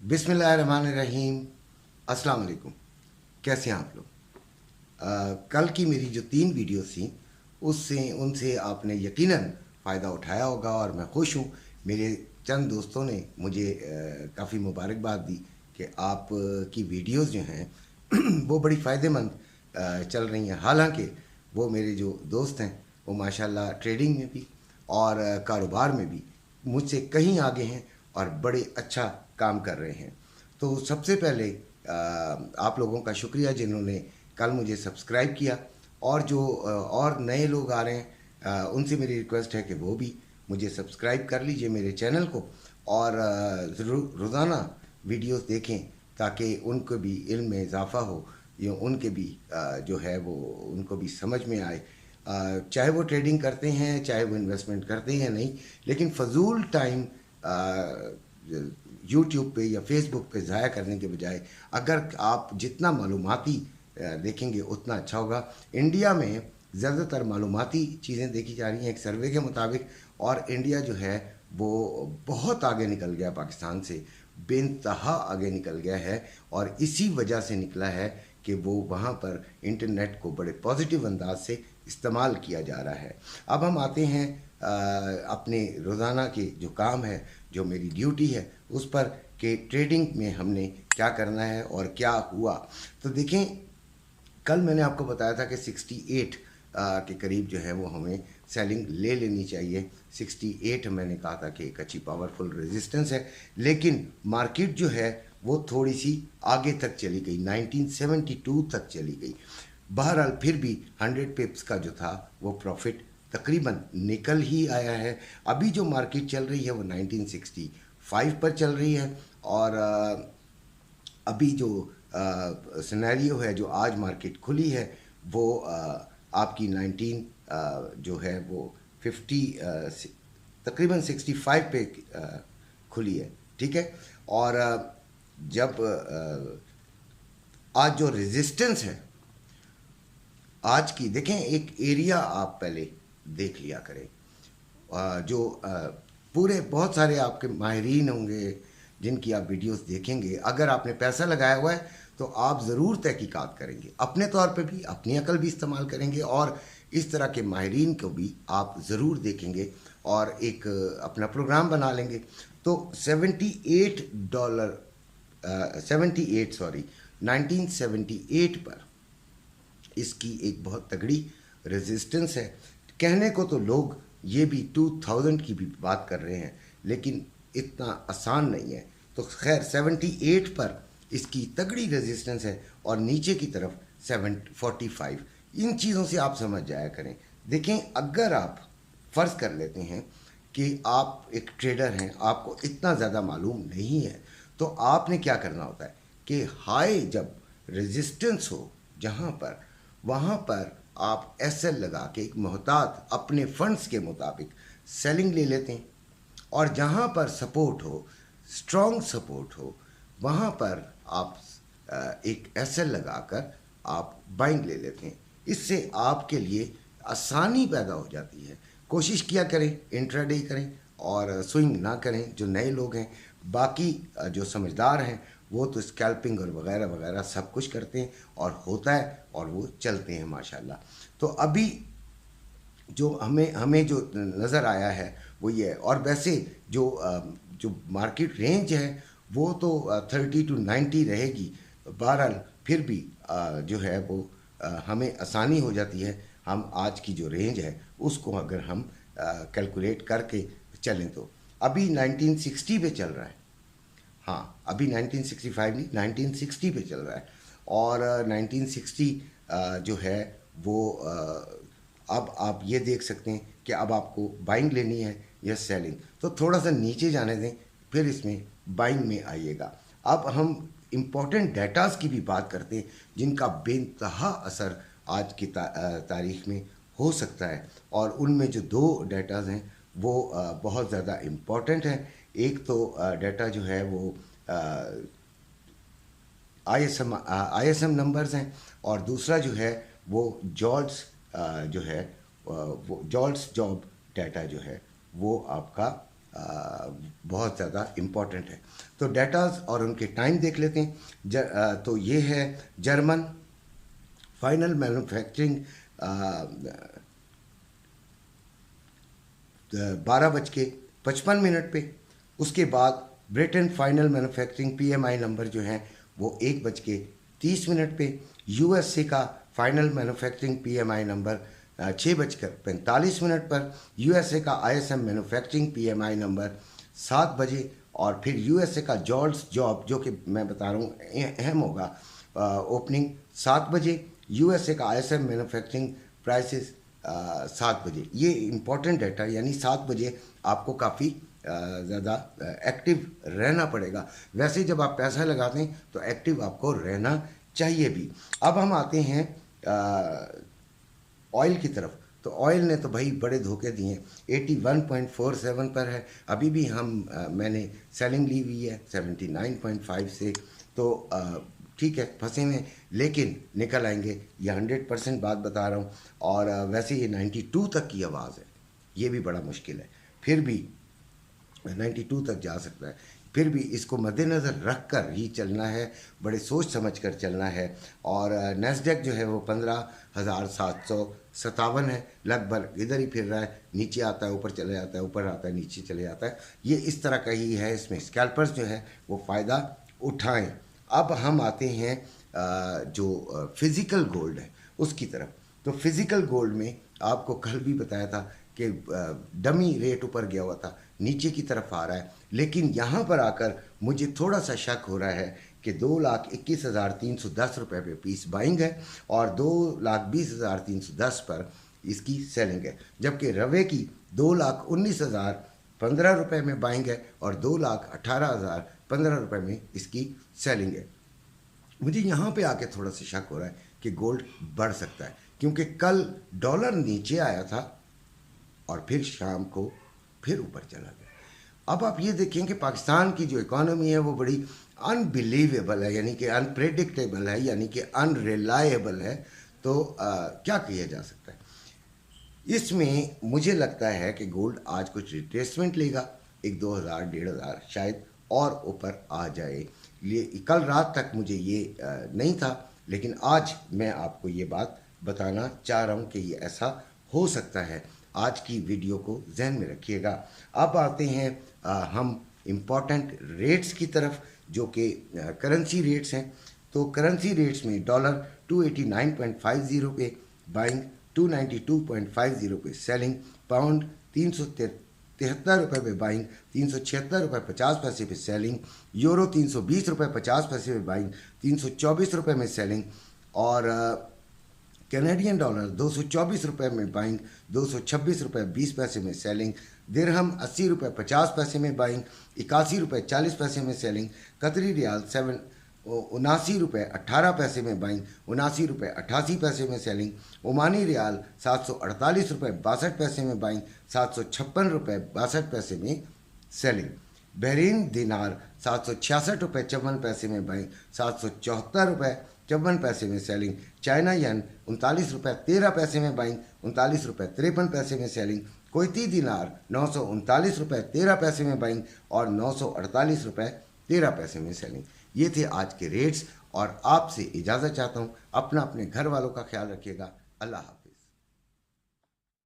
बिस्मिल्लाहिर्रहमानिर्रहीम। अस्सलाम वालेकुम। कैसे हैं आप लोग? कल की मेरी जो 3 वीडियोस थी उससे उनसे आपने यकीनन फ़ायदा उठाया होगा और मैं खुश हूँ। मेरे चंद दोस्तों ने मुझे काफ़ी मुबारकबाद दी कि आप की वीडियोस जो हैं वो बड़ी फ़ायदेमंद चल रही हैं। हालांकि वो मेरे जो दोस्त हैं वो माशाल्लाह ट्रेडिंग में भी और कारोबार में भी मुझसे कहीं आगे हैं और बड़े अच्छा काम कर रहे हैं। तो सबसे पहले आप लोगों का शुक्रिया जिन्होंने कल मुझे सब्सक्राइब किया, और जो और नए लोग आ रहे हैं उनसे मेरी रिक्वेस्ट है कि वो भी मुझे सब्सक्राइब कर लीजिए मेरे चैनल को, और ज़रूर रोज़ाना वीडियोस देखें ताकि उनको भी इल्म में इजाफ़ा हो, या उनके भी जो है वो उनको भी समझ में आए। चाहे वो ट्रेडिंग करते हैं, चाहे वो इन्वेस्टमेंट करते हैं, नहीं, लेकिन फ़जूल टाइम यूट्यूब पे या फेसबुक पे ज़ाया करने के बजाय अगर आप जितना मालूमाती देखेंगे उतना अच्छा होगा। इंडिया में ज़्यादातर मालूमाती चीज़ें देखी जा रही हैं एक सर्वे के मुताबिक, और इंडिया जो है वो बहुत आगे निकल गया पाकिस्तान से, बेइंतहा आगे निकल गया है। और इसी वजह से निकला है कि वो वहाँ पर इंटरनेट को बड़े पॉजिटिव अंदाज से इस्तेमाल किया जा रहा है। अब हम आते हैं अपने रोज़ाना के जो काम है, जो मेरी ड्यूटी है उस पर, कि ट्रेडिंग में हमने क्या करना है और क्या हुआ। तो देखें, कल मैंने आपको बताया था कि 68 के करीब जो है वो हमें सेलिंग ले लेनी चाहिए। 68 मैंने कहा था कि एक अच्छी पावरफुल रेजिस्टेंस है, लेकिन मार्केट जो है वो थोड़ी सी आगे तक चली गई, 1972 तक चली गई। बहरहाल फिर भी 100 पिप्स का जो था वो प्रॉफिट तकरीबन निकल ही आया है। अभी जो मार्केट चल रही है वो 1965 पर चल रही है, और अभी जो सिनेरियो है, जो आज मार्केट खुली है, वो आपकी 19 जो है वो 50 तकरीबन 65 पे खुली है, ठीक है। और जब आज जो रेजिस्टेंस है आज की, देखें, एक एरिया आप पहले देख लिया करें। जो पूरे बहुत सारे आपके माहिरीन होंगे जिनकी आप वीडियोस देखेंगे, अगर आपने पैसा लगाया हुआ है तो आप ज़रूर तहकीकात करेंगे, अपने तौर पे भी अपनी अकल भी इस्तेमाल करेंगे, और इस तरह के माहिरीन को भी आप ज़रूर देखेंगे और एक अपना प्रोग्राम बना लेंगे। तो $78 78 सॉरी 1978 पर इसकी एक बहुत तगड़ी रेजिस्टेंस है। कहने को तो लोग ये भी 2000 की भी बात कर रहे हैं, लेकिन इतना आसान नहीं है। तो खैर 78 पर इसकी तगड़ी रेजिस्टेंस है, और नीचे की तरफ 745। इन चीज़ों से आप समझ जाया करें। देखें, अगर आप फ़र्ज़ कर लेते हैं कि आप एक ट्रेडर हैं, आपको इतना ज़्यादा मालूम नहीं है, तो आपने क्या करना होता है कि हाई जब रेजिस्टेंस हो जहाँ पर, वहाँ पर आप एसएल लगा के एक मोहतात अपने फंड्स के मुताबिक सेलिंग ले लेते हैं, और जहाँ पर सपोर्ट हो, स्ट्रॉन्ग सपोर्ट हो, वहाँ पर आप एक एसएल लगाकर आप बाइंग ले लेते हैं। इससे आपके लिए आसानी पैदा हो जाती है। कोशिश किया करें इंट्राडे करें और स्विंग ना करें जो नए लोग हैं। बाकी जो समझदार हैं वो तो स्कैल्पिंग और वगैरह वगैरह सब कुछ करते हैं, और होता है और वो चलते हैं माशाल्लाह। तो अभी जो हमें हमें जो नज़र आया है वो ये है। और वैसे जो मार्केट रेंज है वो तो 30 to 90 रहेगी। बहरहाल फिर भी जो है वो हमें आसानी हो जाती है। हम आज की जो रेंज है उसको अगर हम कैलकुलेट करके चलें तो अभी 1960 पे चल रहा है। हाँ, अभी 1965 नहीं, 1960 पे चल रहा है। और 1960 जो है वो अब आप ये देख सकते हैं कि अब आपको बाइंग लेनी है या सेलिंग। तो थोड़ा सा नीचे जाने दें, फिर इसमें बाइंग में आइएगा। अब हम इम्पोर्टेंट डेटास की भी बात करते हैं जिनका बेइंतहा असर आज की तारीख में हो सकता है, और उनमें जो 2 डेटाज हैं वो बहुत ज़्यादा इम्पोर्टेंट हैं। एक तो डेटा जो है वो आईएसएम नंबर्स हैं, और दूसरा जो है वो जो है वो जॉल्ट्स जॉब डाटा जो है वो आपका बहुत ज़्यादा इम्पोर्टेंट है। तो डेटाज और उनके टाइम देख लेते हैं। तो ये है जर्मन फाइनल मैन्युफैक्चरिंग 12:55 पे। उसके बाद Britain final manufacturing PMI number जो है वो 1:30 पे। यूएसए का फाइनल मैन्युफैक्चरिंग पीएमआई नंबर 6:45 पर। यूएसए का आईएसएम मैन्युफैक्चरिंग पीएमआई नंबर 7 बजे। और फिर यूएसए का जॉल्स जॉब जो कि मैं बता रहा हूँ अहम होगा, ओपनिंग 7 बजे। यूएसए का आईएसएम मैन्युफैक्चरिंग प्राइसेस 7 बजे। ये इम्पॉर्टेंट डाटा, यानी 7 बजे आपको काफ़ी ज़्यादा एक्टिव रहना पड़ेगा। वैसे जब आप पैसा लगाते हैं तो एक्टिव आपको रहना चाहिए भी। अब हम आते हैं ऑयल की तरफ। तो ऑयल ने तो भाई बड़े धोखे दिए। 81.47 पर है अभी भी। मैंने सेलिंग ली हुई है 79.5 से। तो ठीक है, फंसे हुए, लेकिन निकल आएंगे, ये 100% बात बता रहा हूँ। और वैसे ये 92 तक की आवाज़ है, ये भी बड़ा मुश्किल है, फिर भी 92 तक जा सकता है। फिर भी इसको मद्देनज़र रख कर ही चलना है, बड़े सोच समझ कर चलना है। और नैस्डैक जो है वो 15,757 है, लगभग इधर ही फिर रहा है, नीचे आता है ऊपर चले जाता है, ऊपर आता है नीचे चले जाता है। ये इस तरह का ही है, इसमें स्कैल्पर्स जो है वो फ़ायदा उठाएं। अब हम आते हैं जो फिज़िकल गोल्ड है उसकी तरफ। तो फिज़िकल गोल्ड में आपको कल भी बताया था कि डमी रेट ऊपर गया हुआ था, नीचे की तरफ आ रहा है। लेकिन यहाँ पर आकर मुझे थोड़ा सा शक हो रहा है कि 2,21,310 रुपये पे पीस बाइंग है और 2,20,310 पर इसकी सेलिंग है। जबकि रवे की 2,19,015 रुपये में बाइंग है और 2,18,015 रुपये में इसकी सेलिंग है। मुझे यहाँ पे आके थोड़ा सा शक हो रहा है कि गोल्ड बढ़ सकता है, क्योंकि कल डॉलर नीचे आया था और फिर शाम को फिर ऊपर चला गया। अब आप ये देखें कि पाकिस्तान की जो इकॉनमी है वो बड़ी अनबिलीवेबल है, यानी कि अनप्रेडिक्टेबल है, यानी कि अनरिलायबल है। तो क्या किया जा सकता है इसमें? मुझे लगता है कि गोल्ड आज कुछ रिट्रेसमेंट लेगा, 1-2 हज़ार 1,500 शायद और ऊपर आ जाए। कल रात तक मुझे ये नहीं था, लेकिन आज मैं आपको ये बात बताना चाह रहा हूँ कि ये ऐसा हो सकता है। आज की वीडियो को जहन में रखिएगा। अब आते हैं हम इम्पॉर्टेंट रेट्स की तरफ, जो कि करेंसी रेट्स हैं। तो करेंसी रेट्स में डॉलर 289.50 पे बाइंग, 292.50 पे सेलिंग। पाउंड 373 रुपये पे बाइंग, 376 रुपये 50 पैसे पे सेलिंग। यूरो 320 रुपये 50 पैसे पे बाइंग, 324 रुपये में सेलिंग। और कैनेडियन डॉलर 224 रुपये में बाइंग, 226 रुपये 20 पैसे में सेलिंग। दिरहम 80 रुपये 50 पैसे में बाइंग, 81 रुपये 40 पैसे में सेलिंग। कतरी रियाल 79 रुपये 18 पैसे में बाइंग, 79 रुपये 88 पैसे में सेलिंग। ओमानी रियाल 748 रुपये 62 पैसे में बाइंग, 756 रुपये 62 पैसे में सेलिंग। बहरीन दिनार 766 रुपये 54 पैसे में बाइंग, 774 रुपये 54 पैसे में सेलिंग। चाइना यन 39 रुपये 13 पैसे में बाइंग, 39 रुपये 53 पैसे में सेलिंग। कोयती दिनार 939 रुपये 13 पैसे में बाइंग और 948 रुपये 13 पैसे में सेलिंग। ये थे आज के रेट्स और आपसे इजाज़त चाहता हूँ। अपने घर वालों का ख्याल रखिएगा। अल्लाह हाफ़िज़।